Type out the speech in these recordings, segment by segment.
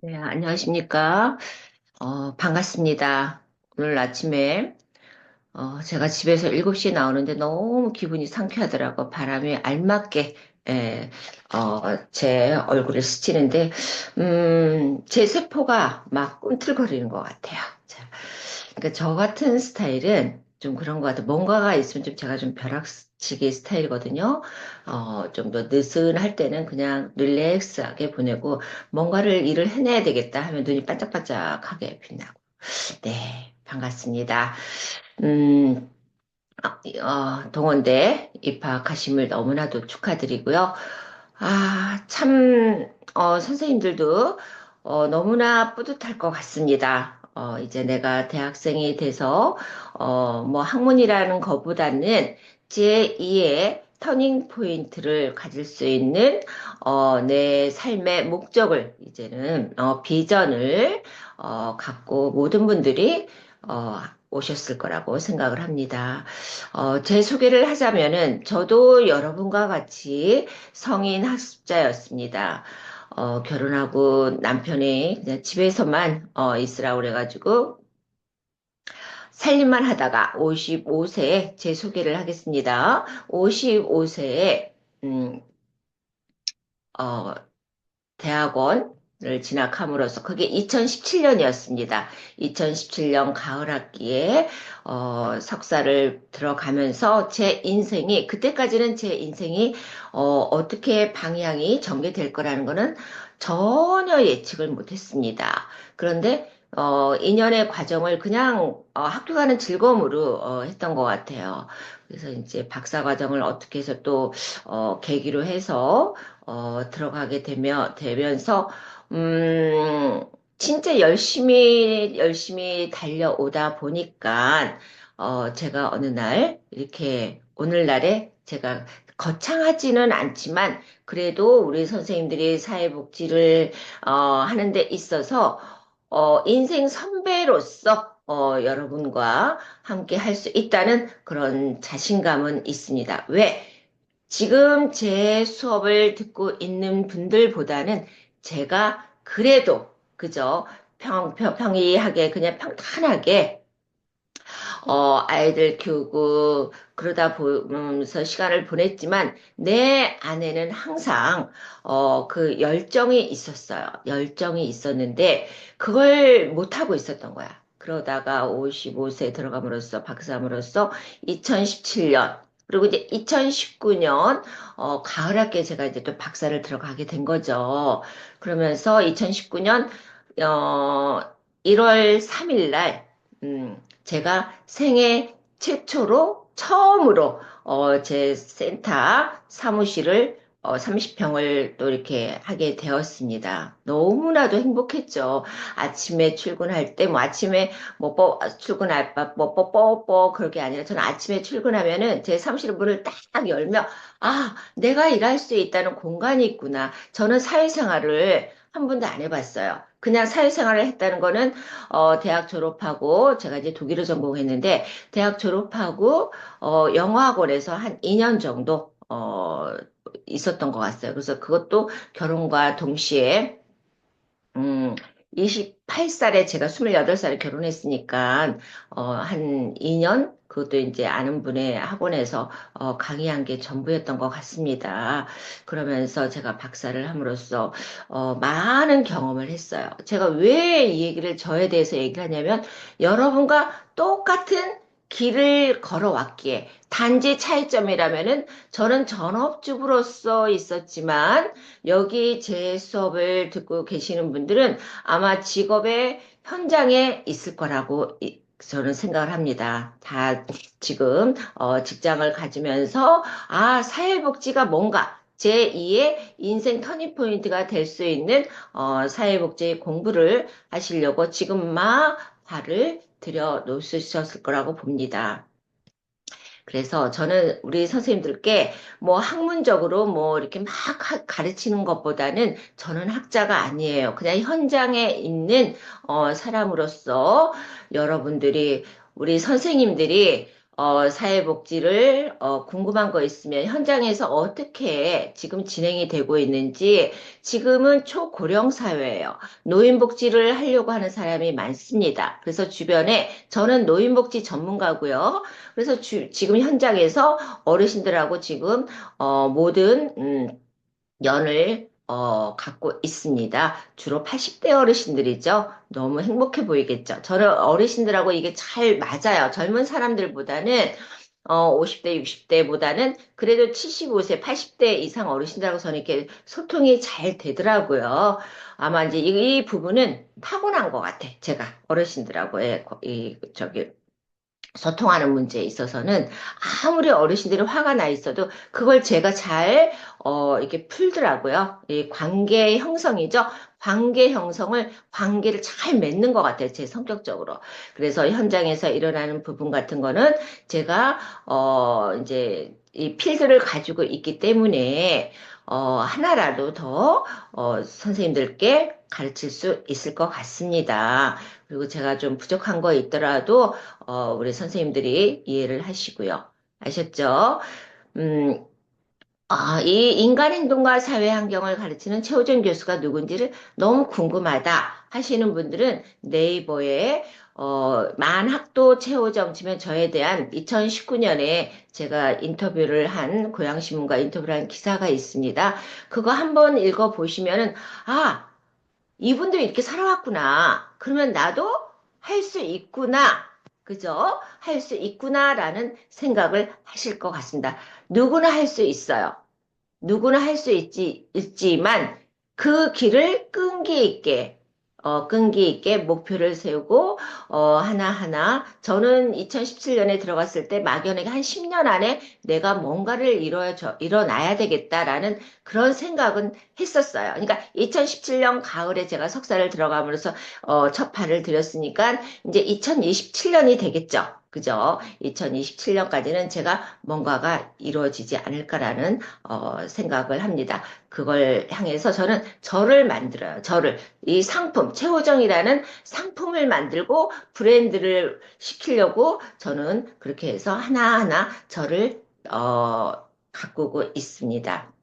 네, 안녕하십니까. 반갑습니다. 오늘 아침에, 제가 집에서 7시에 나오는데 너무 기분이 상쾌하더라고. 바람이 알맞게, 예, 제 얼굴에 스치는데, 제 세포가 막 꿈틀거리는 것 같아요. 자, 그러니까 저 같은 스타일은 좀 그런 것 같아요. 뭔가가 있으면 좀 제가 좀 벼락치기 스타일이거든요. 좀 더 느슨할 때는 그냥 릴렉스하게 보내고 뭔가를 일을 해내야 되겠다 하면 눈이 반짝반짝하게 빛나고. 네, 반갑습니다. 음, 동원대 입학하심을 너무나도 축하드리고요. 참, 선생님들도 너무나 뿌듯할 것 같습니다. 이제 내가 대학생이 돼서, 뭐 학문이라는 것보다는 제2의 터닝 포인트를 가질 수 있는, 내 삶의 목적을, 이제는, 비전을, 갖고 모든 분들이, 오셨을 거라고 생각을 합니다. 제 소개를 하자면은 저도 여러분과 같이 성인 학습자였습니다. 결혼하고 남편이 그냥 집에서만 있으라고 그래가지고 살림만 하다가 55세에 제 소개를 하겠습니다. 55세에 대학원을 진학함으로써 그게 2017년이었습니다. 2017년 가을 학기에 석사를 들어가면서 제 인생이 그때까지는 제 인생이 어떻게 방향이 전개될 거라는 거는 전혀 예측을 못했습니다. 그런데 2년의 과정을 그냥 학교 가는 즐거움으로 했던 것 같아요. 그래서 이제 박사 과정을 어떻게 해서 또 계기로 해서 들어가게 되면서, 음, 진짜 열심히 달려오다 보니까, 제가 어느 날, 이렇게, 오늘날에 제가 거창하지는 않지만, 그래도 우리 선생님들이 사회복지를, 하는 데 있어서, 인생 선배로서, 여러분과 함께 할 수 있다는 그런 자신감은 있습니다. 왜? 지금 제 수업을 듣고 있는 분들보다는 제가 그래도 그저 평이하게 그냥 평탄하게 아이들 키우고 그러다 보면서 시간을 보냈지만 내 안에는 항상 그 열정이 있었어요. 열정이 있었는데 그걸 못하고 있었던 거야. 그러다가 55세 들어감으로써 박사함으로써 2017년 그리고 이제 2019년 가을 학기에 제가 이제 또 박사를 들어가게 된 거죠. 그러면서 2019년 어, 1월 3일 날 제가 생애 최초로 처음으로 제 센터 사무실을 30평을 또 이렇게 하게 되었습니다. 너무나도 행복했죠. 아침에 출근할 때 뭐 아침에 출근할 뽀뽀뽀 그렇게 아니라 저는 아침에 출근하면은 제 사무실 문을 딱 열면 내가 일할 수 있다는 공간이 있구나. 저는 사회생활을 한 번도 안 해봤어요. 그냥 사회생활을 했다는 거는 대학 졸업하고 제가 이제 독일어 전공했는데 대학 졸업하고 영어학원에서 한 2년 정도 있었던 것 같아요. 그래서 그것도 결혼과 동시에 음, 28살에 제가 28살에 결혼했으니까, 한 2년? 그것도 이제 아는 분의 학원에서, 강의한 게 전부였던 것 같습니다. 그러면서 제가 박사를 함으로써, 많은 경험을 했어요. 제가 왜 이 얘기를 저에 대해서 얘기를 하냐면, 여러분과 똑같은 길을 걸어왔기에, 단지 차이점이라면은, 저는 전업주부로서 있었지만, 여기 제 수업을 듣고 계시는 분들은 아마 직업의 현장에 있을 거라고 저는 생각을 합니다. 다 지금 직장을 가지면서 사회복지가 뭔가 제2의 인생 터닝포인트가 될 수 있는 사회복지 공부를 하시려고 지금 막 발을 들여 놓으셨을 거라고 봅니다. 그래서 저는 우리 선생님들께 뭐 학문적으로 뭐 이렇게 막 가르치는 것보다는 저는 학자가 아니에요. 그냥 현장에 있는 사람으로서 여러분들이 우리 선생님들이 사회복지를, 궁금한 거 있으면 현장에서 어떻게 지금 진행이 되고 있는지, 지금은 초고령 사회예요. 노인복지를 하려고 하는 사람이 많습니다. 그래서 주변에, 저는 노인복지 전문가고요. 그래서 지금 현장에서 어르신들하고 지금, 모든, 연을 갖고 있습니다. 주로 80대 어르신들이죠. 너무 행복해 보이겠죠. 저는 어르신들하고 이게 잘 맞아요. 젊은 사람들보다는 50대, 60대보다는 그래도 75세, 80대 이상 어르신들하고 저는 이렇게 소통이 잘 되더라고요. 아마 이제 이 부분은 타고난 것 같아. 제가 어르신들하고의 저기 소통하는 문제에 있어서는 아무리 어르신들이 화가 나 있어도 그걸 제가 잘, 이렇게 풀더라고요. 이 관계 형성이죠. 관계를 잘 맺는 것 같아요. 제 성격적으로. 그래서 현장에서 일어나는 부분 같은 거는 제가, 이제 이 필드를 가지고 있기 때문에, 하나라도 더, 선생님들께 가르칠 수 있을 것 같습니다. 그리고 제가 좀 부족한 거 있더라도 우리 선생님들이 이해를 하시고요. 아셨죠? 음, 이 인간 행동과 사회 환경을 가르치는 최호정 교수가 누군지를 너무 궁금하다 하시는 분들은 네이버에 만학도 최호정 치면 저에 대한 2019년에 제가 인터뷰를 한 고양신문과 인터뷰를 한 기사가 있습니다. 그거 한번 읽어보시면은 이분도 이렇게 살아왔구나. 그러면 나도 할 수 있구나. 그죠? 할 수 있구나라는 생각을 하실 것 같습니다. 누구나 할 수 있어요. 누구나 할 수 있지만 그 길을 끈기 있게 목표를 세우고, 하나하나, 저는 2017년에 들어갔을 때 막연하게 한 10년 안에 내가 뭔가를 일어나야 되겠다라는 그런 생각은 했었어요. 그러니까 2017년 가을에 제가 석사를 들어감으로써, 첫 발을 들였으니까 이제 2027년이 되겠죠. 그죠? 2027년까지는 제가 뭔가가 이루어지지 않을까라는 생각을 합니다. 그걸 향해서 저는 저를 만들어요. 이 상품, 최호정이라는 상품을 만들고 브랜드를 시키려고 저는 그렇게 해서 하나하나 저를, 가꾸고 있습니다.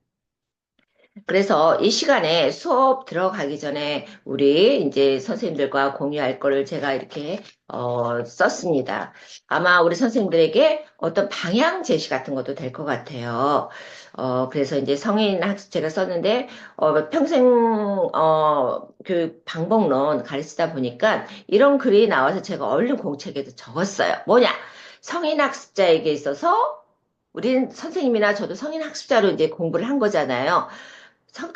그래서 이 시간에 수업 들어가기 전에 우리 이제 선생님들과 공유할 거를 제가 이렇게 썼습니다. 아마 우리 선생님들에게 어떤 방향 제시 같은 것도 될 것 같아요. 그래서 이제 성인 학습 제가 썼는데 평생 교육 방법론 가르치다 보니까 이런 글이 나와서 제가 얼른 공책에도 적었어요. 뭐냐? 성인 학습자에게 있어서 우린 선생님이나 저도 성인 학습자로 이제 공부를 한 거잖아요.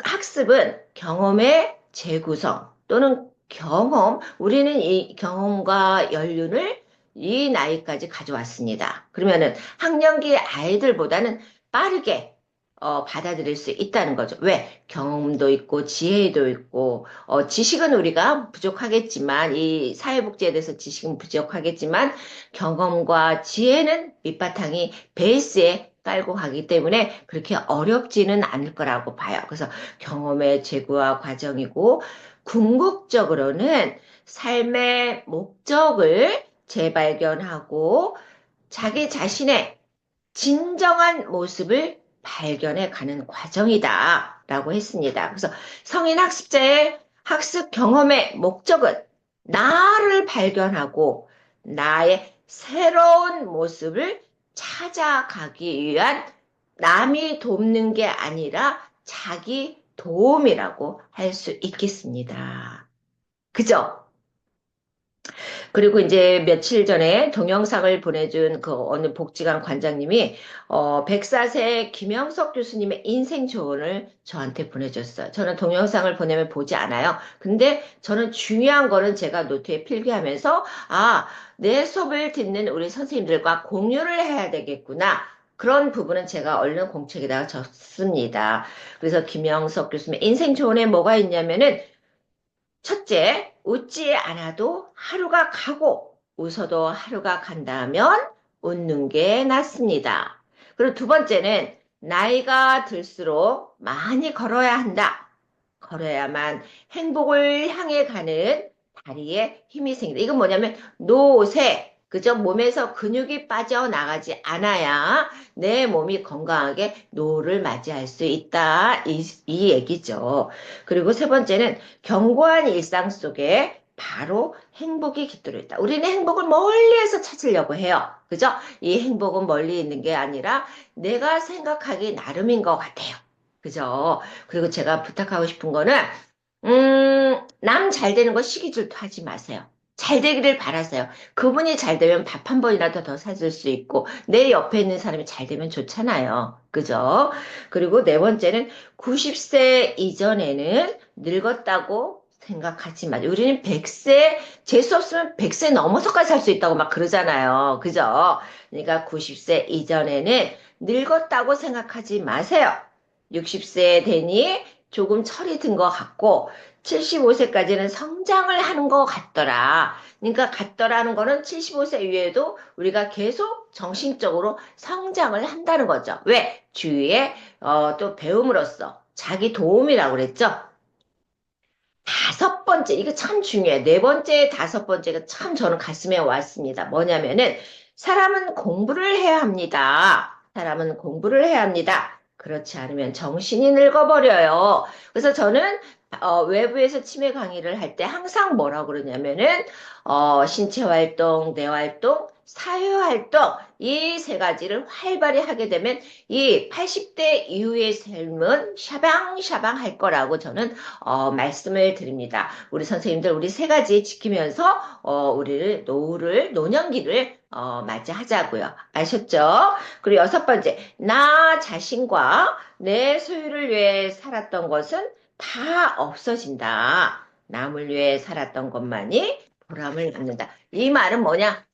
학습은 경험의 재구성 또는 우리는 이 경험과 연륜을 이 나이까지 가져왔습니다. 그러면은 학령기 아이들보다는 빠르게 받아들일 수 있다는 거죠. 왜? 경험도 있고 지혜도 있고 지식은 우리가 부족하겠지만 이 사회복지에 대해서 지식은 부족하겠지만 경험과 지혜는 밑바탕이 베이스에 깔고 가기 때문에 그렇게 어렵지는 않을 거라고 봐요. 그래서 경험의 재구화 과정이고 궁극적으로는 삶의 목적을 재발견하고 자기 자신의 진정한 모습을 발견해 가는 과정이다. 라고 했습니다. 그래서 성인 학습자의 학습 경험의 목적은 나를 발견하고 나의 새로운 모습을 찾아가기 위한 남이 돕는 게 아니라 자기 도움이라고 할 수 있겠습니다. 그죠? 그리고 이제 며칠 전에 동영상을 보내준 그 어느 복지관 관장님이 104세 김영석 교수님의 인생 조언을 저한테 보내줬어요. 저는 동영상을 보내면 보지 않아요. 근데 저는 중요한 거는 제가 노트에 필기하면서 내 수업을 듣는 우리 선생님들과 공유를 해야 되겠구나. 그런 부분은 제가 얼른 공책에다가 적습니다. 그래서 김영석 교수님의 인생 조언에 뭐가 있냐면은 첫째, 웃지 않아도 하루가 가고 웃어도 하루가 간다면 웃는 게 낫습니다. 그리고 두 번째는 나이가 들수록 많이 걸어야 한다. 걸어야만 행복을 향해 가는 다리에 힘이 생긴다. 이건 뭐냐면 노세, 그죠? 몸에서 근육이 빠져나가지 않아야 내 몸이 건강하게 노후를 맞이할 수 있다. 이 얘기죠. 그리고 세 번째는 견고한 일상 속에 바로 행복이 깃들어 있다. 우리는 행복을 멀리에서 찾으려고 해요. 그죠? 이 행복은 멀리 있는 게 아니라 내가 생각하기 나름인 것 같아요. 그죠? 그리고 제가 부탁하고 싶은 거는 남 잘 되는 거 시기 질투하지 마세요. 잘 되기를 바라세요. 그분이 잘 되면 밥 한 번이라도 더 사줄 수 있고, 내 옆에 있는 사람이 잘 되면 좋잖아요. 그죠? 그리고 네 번째는 90세 이전에는 늙었다고 생각하지 마세요. 우리는 100세, 재수 없으면 100세 넘어서까지 살 수 있다고 막 그러잖아요. 그죠? 그러니까 90세 이전에는 늙었다고 생각하지 마세요. 60세 되니 조금 철이 든 것 같고 75세까지는 성장을 하는 것 같더라. 그러니까 같더라는 거는 75세 이후에도 우리가 계속 정신적으로 성장을 한다는 거죠. 왜? 주위에 또 배움으로써 자기 도움이라고 그랬죠. 다섯 번째, 이거 참 중요해. 네 번째, 다섯 번째가 참 저는 가슴에 왔습니다. 뭐냐면은, 사람은 공부를 해야 합니다. 사람은 공부를 해야 합니다. 그렇지 않으면 정신이 늙어버려요. 그래서 저는, 외부에서 치매 강의를 할 때 항상 뭐라고 그러냐면은, 신체 활동, 뇌 활동, 사회 활동, 이 세 가지를 활발히 하게 되면, 이 80대 이후의 삶은 샤방샤방 할 거라고 저는 말씀을 드립니다. 우리 선생님들 우리 세 가지 지키면서 우리를 노년기를 맞이하자고요. 아셨죠? 그리고 여섯 번째, 나 자신과 내 소유를 위해 살았던 것은 다 없어진다. 남을 위해 살았던 것만이 보람을 갖는다. 이 말은 뭐냐?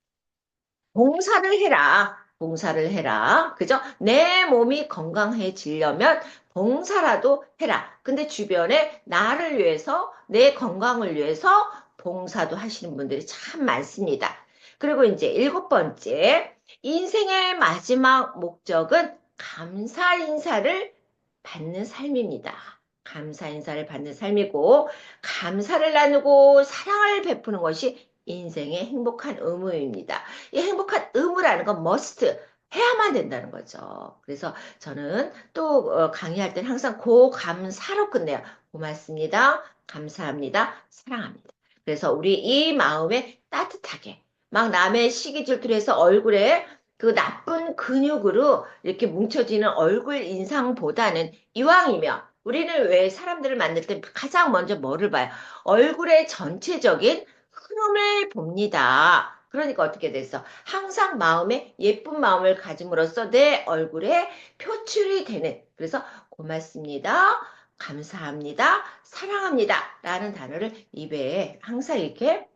봉사를 해라. 봉사를 해라. 그죠? 내 몸이 건강해지려면 봉사라도 해라. 근데 주변에 나를 위해서, 내 건강을 위해서 봉사도 하시는 분들이 참 많습니다. 그리고 이제 일곱 번째, 인생의 마지막 목적은 감사 인사를 받는 삶입니다. 감사 인사를 받는 삶이고, 감사를 나누고 사랑을 베푸는 것이 인생의 행복한 의무입니다. 이 행복한 의무라는 건 must 해야만 된다는 거죠. 그래서 저는 또 강의할 때는 항상 고감사로 끝내요. 고맙습니다. 감사합니다. 사랑합니다. 그래서 우리 이 마음에 따뜻하게 막 남의 시기 질투를 해서 얼굴에 그 나쁜 근육으로 이렇게 뭉쳐지는 얼굴 인상보다는 이왕이면 우리는 왜 사람들을 만날 때 가장 먼저 뭐를 봐요? 얼굴의 전체적인 흐름을 봅니다. 그러니까 어떻게 됐어? 항상 마음에 예쁜 마음을 가짐으로써 내 얼굴에 표출이 되는, 그래서 고맙습니다. 감사합니다. 사랑합니다. 라는 단어를 입에 항상 이렇게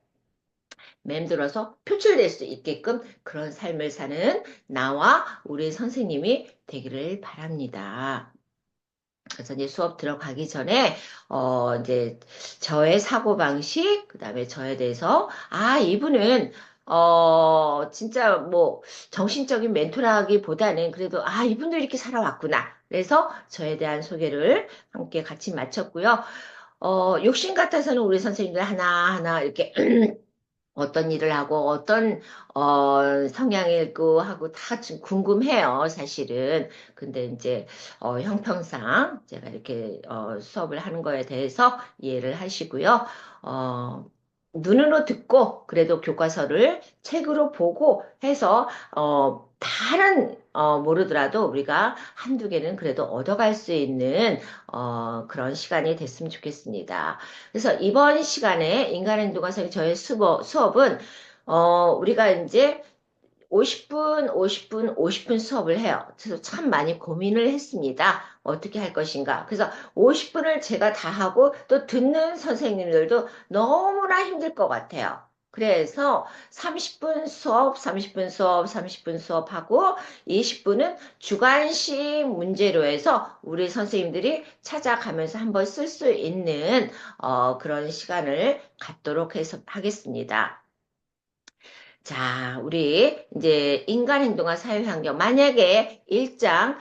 맴돌아서 표출될 수 있게끔 그런 삶을 사는 나와 우리 선생님이 되기를 바랍니다. 그래서 이제 수업 들어가기 전에, 이제 저의 사고방식, 그 다음에 저에 대해서, 아, 이분은, 진짜 뭐, 정신적인 멘토라기보다는 그래도, 아, 이분도 이렇게 살아왔구나. 그래서 저에 대한 소개를 함께 같이 마쳤고요. 욕심 같아서는 우리 선생님들 하나하나 이렇게 어떤 일을 하고 어떤 성향이고 하고 다 좀 궁금해요, 사실은. 근데 이제 형평상 제가 이렇게 수업을 하는 거에 대해서 이해를 하시고요. 어, 눈으로 듣고 그래도 교과서를 책으로 보고 해서 다는 모르더라도 우리가 한두 개는 그래도 얻어갈 수 있는 그런 시간이 됐으면 좋겠습니다. 그래서 이번 시간에 인간행동학습 저의 수업은 우리가 이제 50분, 50분, 50분 수업을 해요. 그래서 참 많이 고민을 했습니다. 어떻게 할 것인가. 그래서 50분을 제가 다 하고 또 듣는 선생님들도 너무나 힘들 것 같아요. 그래서 30분 수업, 30분 수업, 30분 수업하고 20분은 주관식 문제로 해서 우리 선생님들이 찾아가면서 한번 쓸 수 있는 그런 시간을 갖도록 해서 하겠습니다. 자, 우리 이제 인간 행동과 사회 환경. 만약에 일장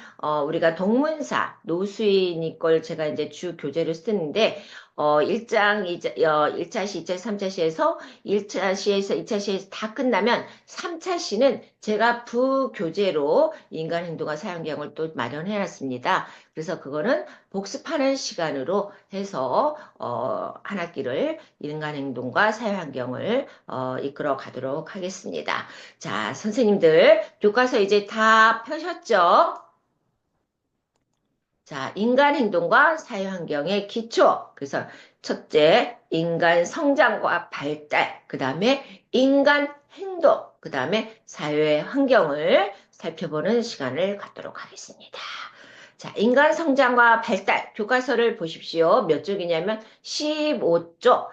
우리가 동문사 노수인이 걸 제가 이제 주 교재로 쓰는데 1장, 1차 시, 2차 시, 3차 시에서 1차 시에서 2차 시에서 다 끝나면 3차 시는 제가 부교재로 인간 행동과 사용경을 또 마련해 놨습니다. 그래서 그거는 복습하는 시간으로 해서 한 학기를 인간 행동과 사회환경을 이끌어 가도록 하겠습니다. 자, 선생님들 교과서 이제 다 펴셨죠? 자, 인간 행동과 사회환경의 기초. 그래서 첫째, 인간 성장과 발달. 그 다음에 인간 행동. 그 다음에 사회 환경을 살펴보는 시간을 갖도록 하겠습니다. 자, 인간 성장과 발달. 교과서를 보십시오. 몇 쪽이냐면 15쪽.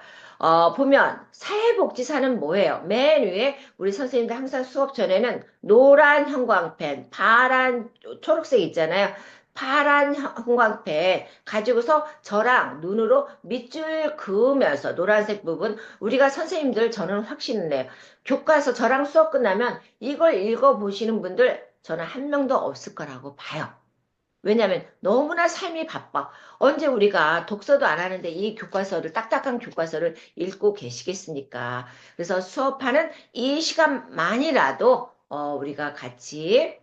보면 사회복지사는 뭐예요? 맨 위에 우리 선생님들 항상 수업 전에는 노란 형광펜, 파란 초록색 있잖아요. 파란 형광펜 가지고서 저랑 눈으로 밑줄 그으면서 노란색 부분 우리가 선생님들 저는 확신을 내요. 교과서 저랑 수업 끝나면 이걸 읽어보시는 분들 저는 한 명도 없을 거라고 봐요. 왜냐하면 너무나 삶이 바빠. 언제 우리가 독서도 안 하는데 이 교과서를 딱딱한 교과서를 읽고 계시겠습니까? 그래서 수업하는 이 시간만이라도 우리가 같이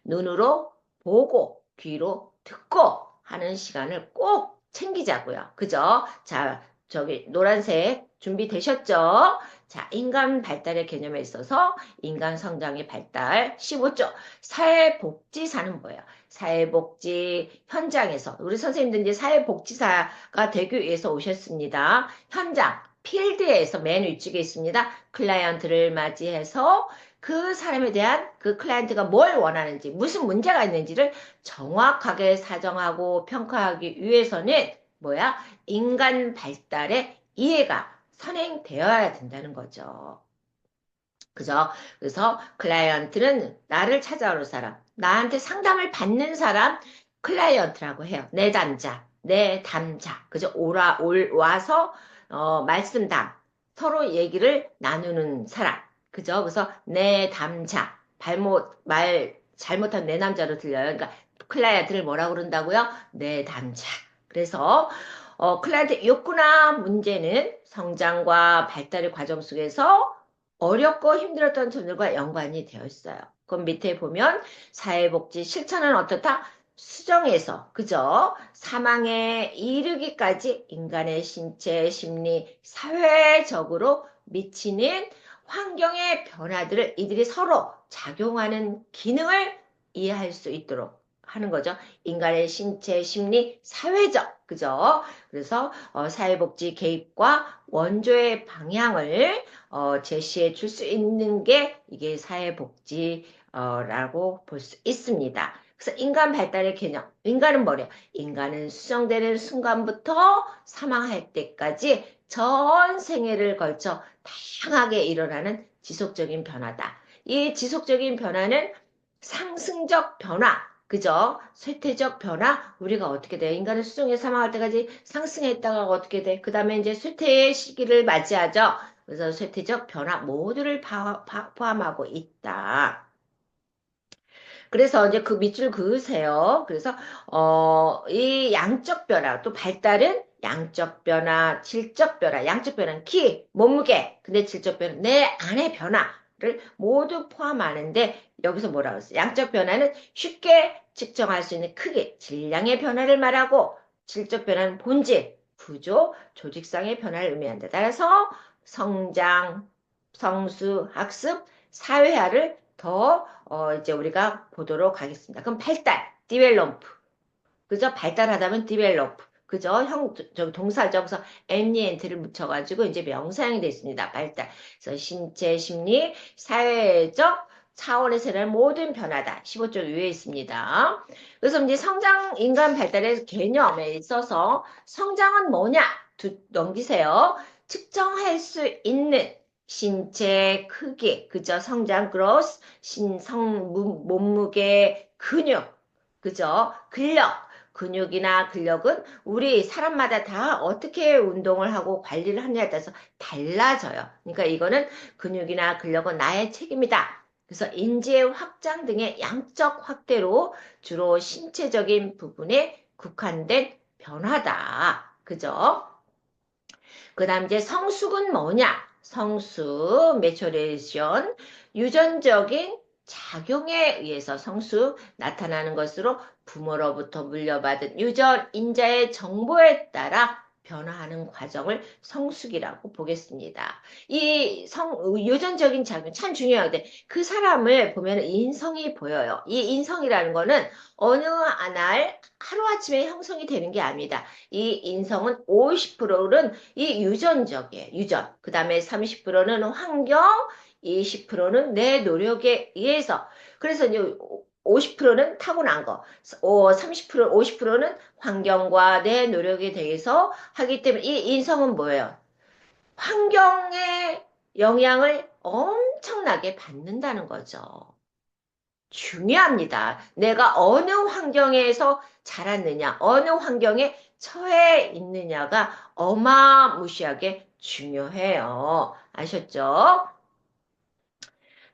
눈으로 보고 귀로 듣고 하는 시간을 꼭 챙기자고요. 그죠? 자, 저기 노란색 준비되셨죠? 자, 인간 발달의 개념에 있어서 인간 성장의 발달 15조 사회복지사는 뭐예요? 사회복지 현장에서 우리 선생님들 이제 사회복지사가 되기 위해서 오셨습니다. 현장 필드에서 맨 위쪽에 있습니다. 클라이언트를 맞이해서 그 사람에 대한 그 클라이언트가 뭘 원하는지, 무슨 문제가 있는지를 정확하게 사정하고 평가하기 위해서는 뭐야? 인간 발달의 이해가 선행되어야 된다는 거죠. 그죠? 그래서 클라이언트는 나를 찾아오는 사람, 나한테 상담을 받는 사람, 클라이언트라고 해요. 내 담자, 내 담자. 그죠? 와서, 말씀담. 서로 얘기를 나누는 사람. 그죠? 그래서 내 담자. 잘못한 내 남자로 들려요. 그러니까 클라이언트를 뭐라고 그런다고요? 내 담자. 그래서, 클라이언트 욕구나 문제는 성장과 발달의 과정 속에서 어렵고 힘들었던 점들과 연관이 되어 있어요. 그럼 밑에 보면 사회복지 실천은 어떻다? 수정에서 그죠? 사망에 이르기까지 인간의 신체, 심리, 사회적으로 미치는 환경의 변화들을 이들이 서로 작용하는 기능을 이해할 수 있도록 하는 거죠. 인간의 신체, 심리, 사회적 그죠? 그래서 사회복지 개입과 원조의 방향을 제시해 줄 수 있는 게 이게 사회복지라고 볼 수 있습니다. 그래서 인간 발달의 개념, 인간은 뭐래요? 인간은 수정되는 순간부터 사망할 때까지 전 생애를 걸쳐 다양하게 일어나는 지속적인 변화다. 이 지속적인 변화는 상승적 변화, 그죠? 쇠퇴적 변화, 우리가 어떻게 돼? 인간은 수정에 사망할 때까지 상승했다가 어떻게 돼? 그 다음에 이제 쇠퇴의 시기를 맞이하죠. 그래서 쇠퇴적 변화 모두를 포함하고 있다. 그래서 이제 그 밑줄 그으세요. 그래서 이 양적 변화 또 발달은 양적 변화, 질적 변화, 양적 변화는 키, 몸무게, 근데 질적 변화 내 안의 변화를 모두 포함하는데 여기서 뭐라고 했어요? 양적 변화는 쉽게 측정할 수 있는 크기, 질량의 변화를 말하고 질적 변화는 본질, 구조, 조직상의 변화를 의미한다. 따라서 성장, 성수, 학습, 사회화를 더 이제 우리가 보도록 하겠습니다. 그럼 발달, develop. 그죠? 발달하다면 develop. 그죠? 저기 동사죠. 그래서 amn이를 묻혀가지고 이제 명사형이 됐습니다. 발달. 그래서 신체, 심리, 사회적 차원에서 일어나는 모든 변화다. 15쪽 위에 있습니다. 그래서 이제 성장, 인간 발달의 개념에 있어서 성장은 뭐냐? 넘기세요. 측정할 수 있는 신체 크기, 그죠? 성장, 그로스, 몸무게, 근육, 그죠? 근육이나 근력은 우리 사람마다 다 어떻게 운동을 하고 관리를 하느냐에 따라서 달라져요. 그러니까 이거는 근육이나 근력은 나의 책임이다. 그래서 인지의 확장 등의 양적 확대로 주로 신체적인 부분에 국한된 변화다. 그죠? 그 다음 이제 성숙은 뭐냐? 성숙, 매처레이션, 유전적인 작용에 의해서 성숙 나타나는 것으로 부모로부터 물려받은 유전 인자의 정보에 따라 변화하는 과정을 성숙이라고 보겠습니다. 유전적인 작용 참 중요한데 그 사람을 보면 인성이 보여요. 이 인성이라는 거는 어느 날 하루아침에 형성이 되는 게 아닙니다. 이 인성은 50%는 이 유전적이에요. 유전. 그 다음에 30%는 환경, 20%는 내 노력에 의해서. 그래서 이제 50%는 타고난 거, 30%, 50%는 환경과 내 노력에 대해서 하기 때문에 이 인성은 뭐예요? 환경의 영향을 엄청나게 받는다는 거죠. 중요합니다. 내가 어느 환경에서 자랐느냐, 어느 환경에 처해 있느냐가 어마무시하게 중요해요. 아셨죠?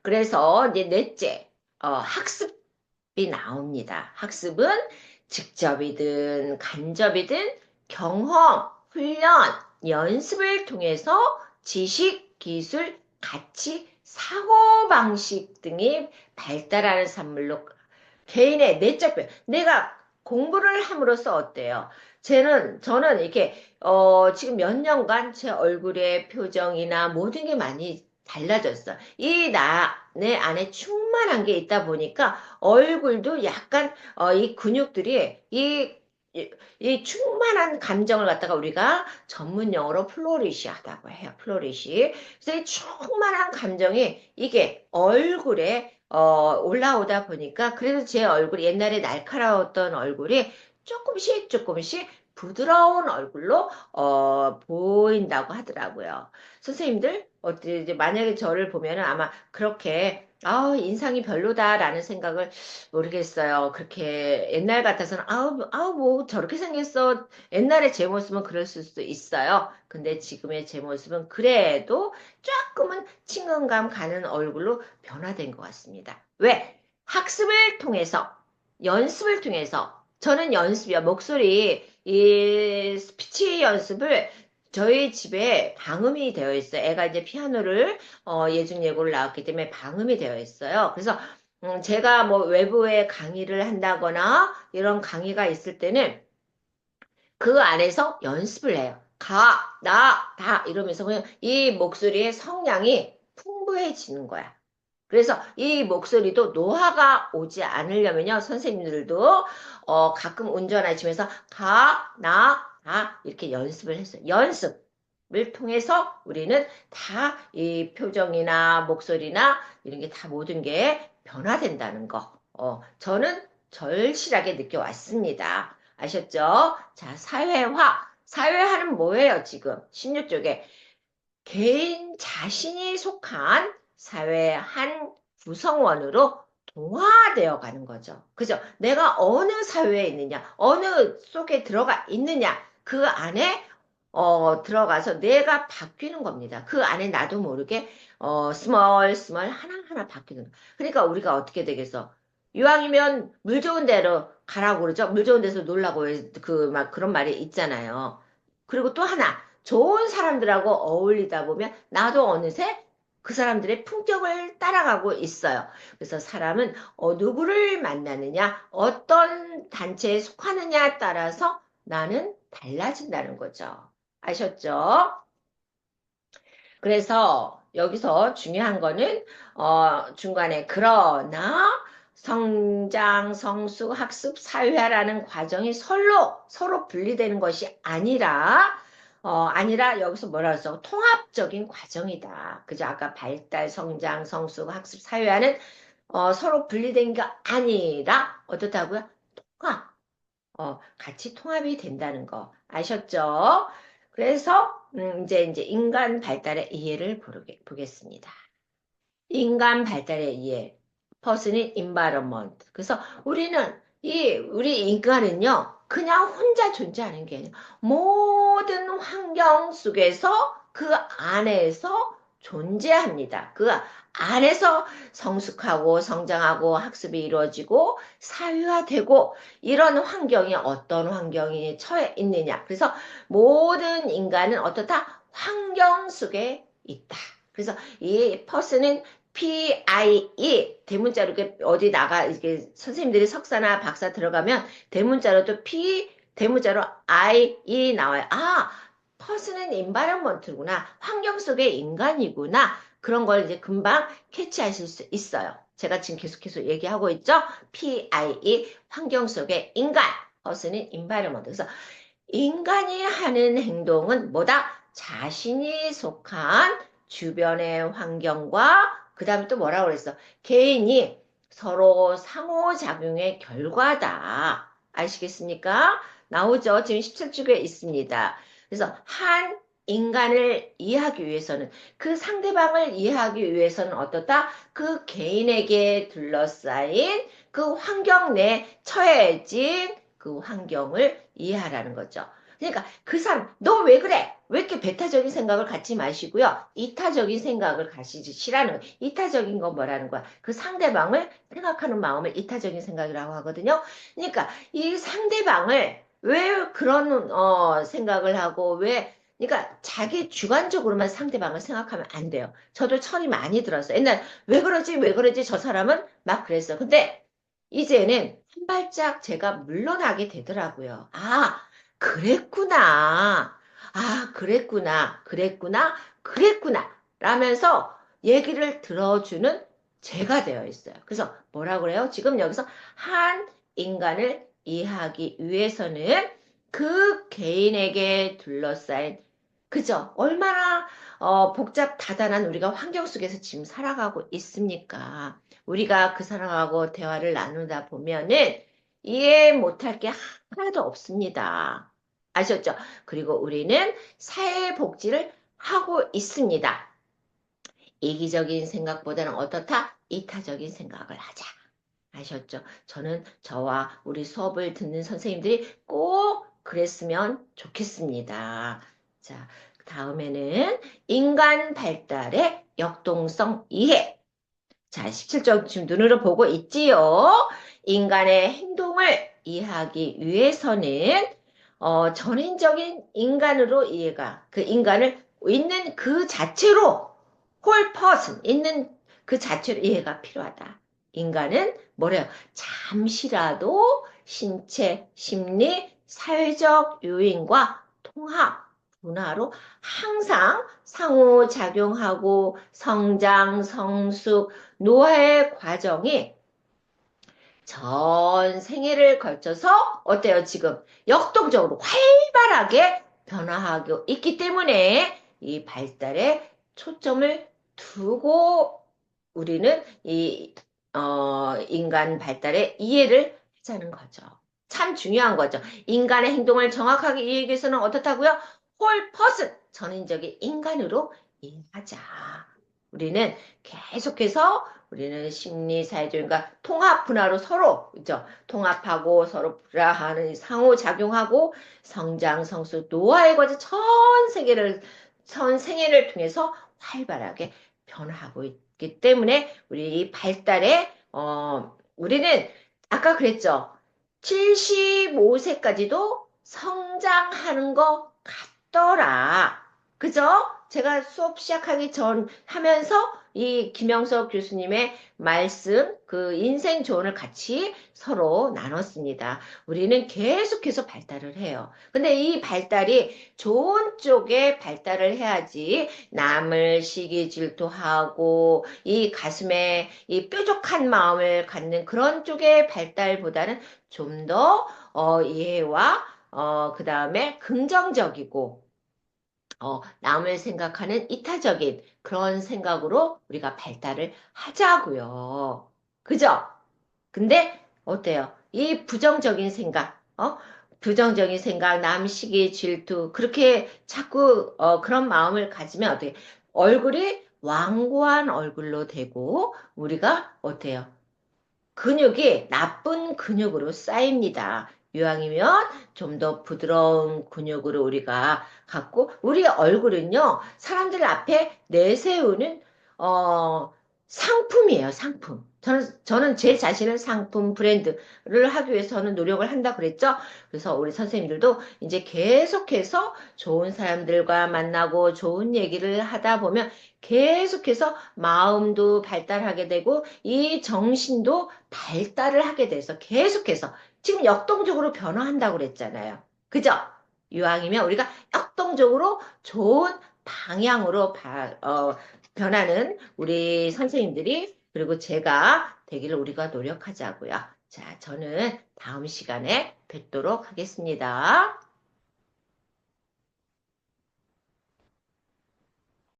그래서 이제 넷째, 학습이 나옵니다. 학습은 직접이든 간접이든 경험, 훈련, 연습을 통해서 지식, 기술, 가치, 사고방식 등이 발달하는 산물로 개인의 내적 변, 내가 공부를 함으로써 어때요? 저는 이렇게, 지금 몇 년간 제 얼굴의 표정이나 모든 게 많이 달라졌어. 내 안에 충만한 게 있다 보니까 얼굴도 약간, 이 근육들이, 이 충만한 감정을 갖다가 우리가 전문 용어로 플로리시 하다고 해요. 플로리시. 그래서 이 충만한 감정이 이게 얼굴에 올라오다 보니까 그래서 제 얼굴이 옛날에 날카로웠던 얼굴이 조금씩 조금씩 부드러운 얼굴로 보인다고 하더라고요. 선생님들 어때 이제 만약에 저를 보면은 아마 그렇게 인상이 별로다라는 생각을 모르겠어요. 그렇게 옛날 같아서는 뭐 저렇게 생겼어. 옛날에 제 모습은 그랬을 수도 있어요. 근데 지금의 제 모습은 그래도 조금은 친근감 가는 얼굴로 변화된 것 같습니다. 왜? 학습을 통해서, 연습을 통해서, 저는 연습이요. 목소리, 이 스피치 연습을 저희 집에 방음이 되어 있어요. 애가 이제 피아노를, 예중예고를 나왔기 때문에 방음이 되어 있어요. 그래서, 제가 뭐 외부에 강의를 한다거나 이런 강의가 있을 때는 그 안에서 연습을 해요. 다 이러면서 그냥 이 목소리의 성량이 풍부해지는 거야. 그래서 이 목소리도 노화가 오지 않으려면요, 선생님들도 가끔 운전하시면서 다 이렇게 연습을 했어요. 연습을 통해서 우리는 다 이 표정이나 목소리나 이런 게 다 모든 게 변화된다는 거. 저는 절실하게 느껴왔습니다. 아셨죠? 자, 사회화. 사회화는 뭐예요, 지금? 16쪽에. 개인 자신이 속한 사회의 한 구성원으로 동화되어 가는 거죠. 그죠? 내가 어느 사회에 있느냐, 어느 속에 들어가 있느냐, 그 안에 들어가서 내가 바뀌는 겁니다. 그 안에 나도 모르게 스멀스멀 하나하나 바뀌는 거. 그러니까 우리가 어떻게 되겠어? 이왕이면 물 좋은 데로 가라고 그러죠. 물 좋은 데서 놀라고 막 그런 말이 있잖아요. 그리고 또 하나 좋은 사람들하고 어울리다 보면 나도 어느새 그 사람들의 품격을 따라가고 있어요. 그래서 사람은 누구를 만나느냐, 어떤 단체에 속하느냐에 따라서 나는 달라진다는 거죠. 아셨죠? 그래서 여기서 중요한 거는 중간에 그러나 성장, 성숙, 학습, 사회화라는 과정이 서로 분리되는 것이 아니라 여기서 뭐라 그랬어? 통합적인 과정이다. 그죠? 아까 발달, 성장, 성숙, 학습, 사회화는 서로 분리된 게 아니라 어떻다고요? 통합. 같이 통합이 된다는 거 아셨죠? 그래서 이제 인간 발달의 이해를 보겠습니다. 인간 발달의 이해. 퍼스는 environment. 그래서 우리 인간은요, 그냥 혼자 존재하는 게 아니라 모든 환경 속에서 그 안에서 존재합니다. 그 안에서 성숙하고 성장하고 학습이 이루어지고 사회화되고 이런 환경이 어떤 환경에 처해 있느냐. 그래서 모든 인간은 어떻다? 환경 속에 있다. 그래서 이 퍼스는 PIE 대문자로 이렇게 어디 나가 이렇게 선생님들이 석사나 박사 들어가면 대문자로도 P 대문자로 IE 나와요. 아, 퍼스는 인바이런먼트구나. 환경 속의 인간이구나. 그런 걸 이제 금방 캐치하실 수 있어요. 제가 지금 계속해서 얘기하고 있죠. PIE 환경 속의 인간. 퍼스는 인바이런먼트. 그래서 인간이 하는 행동은 뭐다? 자신이 속한 주변의 환경과 그 다음에 또 뭐라고 그랬어? 개인이 서로 상호작용의 결과다. 아시겠습니까? 나오죠? 지금 17쪽에 있습니다. 그래서 한 인간을 이해하기 위해서는 그 상대방을 이해하기 위해서는 어떻다? 그 개인에게 둘러싸인 그 환경 내에 처해진 그 환경을 이해하라는 거죠. 그러니까 그 사람 너 왜 그래? 왜 이렇게 배타적인 생각을 갖지 마시고요. 이타적인 생각을 가지시라는 이타적인 건 뭐라는 거야? 그 상대방을 생각하는 마음을 이타적인 생각이라고 하거든요. 그러니까 이 상대방을 왜 그런 생각을 하고 왜 그러니까 자기 주관적으로만 상대방을 생각하면 안 돼요. 저도 철이 많이 들었어요. 옛날 왜 그러지 왜 그러지 저 사람은 막 그랬어. 근데 이제는 한 발짝 제가 물러나게 되더라고요. 아, 그랬구나. 아, 그랬구나. 그랬구나. 그랬구나. 라면서 얘기를 들어주는 제가 되어 있어요. 그래서 뭐라 그래요? 지금 여기서 한 인간을 이해하기 위해서는 그 개인에게 둘러싸인 그죠? 얼마나 복잡 다단한 우리가 환경 속에서 지금 살아가고 있습니까? 우리가 그 사람하고 대화를 나누다 보면은 이해 못할 게 하나도 없습니다. 아셨죠? 그리고 우리는 사회복지를 하고 있습니다. 이기적인 생각보다는 어떻다? 이타적인 생각을 하자. 아셨죠? 저는 저와 우리 수업을 듣는 선생님들이 꼭 그랬으면 좋겠습니다. 자, 다음에는 인간 발달의 역동성 이해. 자, 17쪽 지금 눈으로 보고 있지요? 인간의 행동을 이해하기 위해서는 전인적인 인간으로 이해가 그 인간을 있는 그 자체로 whole person 있는 그 자체로 이해가 필요하다. 인간은 뭐래요? 잠시라도 신체, 심리, 사회적 요인과 통합, 분화로 항상 상호작용하고 성장, 성숙, 노화의 과정이 전 생애를 걸쳐서 어때요? 지금 역동적으로 활발하게 변화하고 있기 때문에 이 발달에 초점을 두고 우리는 이 인간 발달의 이해를 하자는 거죠. 참 중요한 거죠. 인간의 행동을 정확하게 이해하기 위해서는 어떻다고요? 홀 퍼슨, 전인적인 인간으로 이해하자. 우리는 계속해서 우리는 심리, 사회적, 그러니까 통합 분화로 서로, 그죠? 통합하고 서로 분화하는 상호작용하고 성장, 성숙, 노화의 과정 전 생애를 통해서 활발하게 변화하고 있기 때문에 우리 이 발달에, 우리는 아까 그랬죠? 75세까지도 성장하는 것 같더라. 그죠? 제가 수업 시작하기 전 하면서 이 김영석 교수님의 말씀, 그 인생 조언을 같이 서로 나눴습니다. 우리는 계속해서 발달을 해요. 근데 이 발달이 좋은 쪽에 발달을 해야지 남을 시기 질투하고 이 가슴에 이 뾰족한 마음을 갖는 그런 쪽의 발달보다는 좀 더 이해와 그 다음에 긍정적이고 남을 생각하는 이타적인 그런 생각으로 우리가 발달을 하자고요. 그죠? 근데 어때요? 이 부정적인 생각, 부정적인 생각, 남시기 질투, 그렇게 자꾸 그런 마음을 가지면 어떻게 얼굴이 완고한 얼굴로 되고 우리가 어때요? 근육이 나쁜 근육으로 쌓입니다. 이왕이면 좀 더 부드러운 근육으로 우리가 갖고, 우리 얼굴은요, 사람들 앞에 내세우는, 어, 상품이에요, 상품. 저는 제 자신을 상품, 브랜드를 하기 위해서는 노력을 한다 그랬죠? 그래서 우리 선생님들도 이제 계속해서 좋은 사람들과 만나고 좋은 얘기를 하다 보면 계속해서 마음도 발달하게 되고 이 정신도 발달을 하게 돼서 계속해서 지금 역동적으로 변화한다고 그랬잖아요. 그죠? 이왕이면 우리가 역동적으로 좋은 방향으로 변하는 우리 선생님들이 그리고 제가 되기를 우리가 노력하자고요. 자, 저는 다음 시간에 뵙도록 하겠습니다.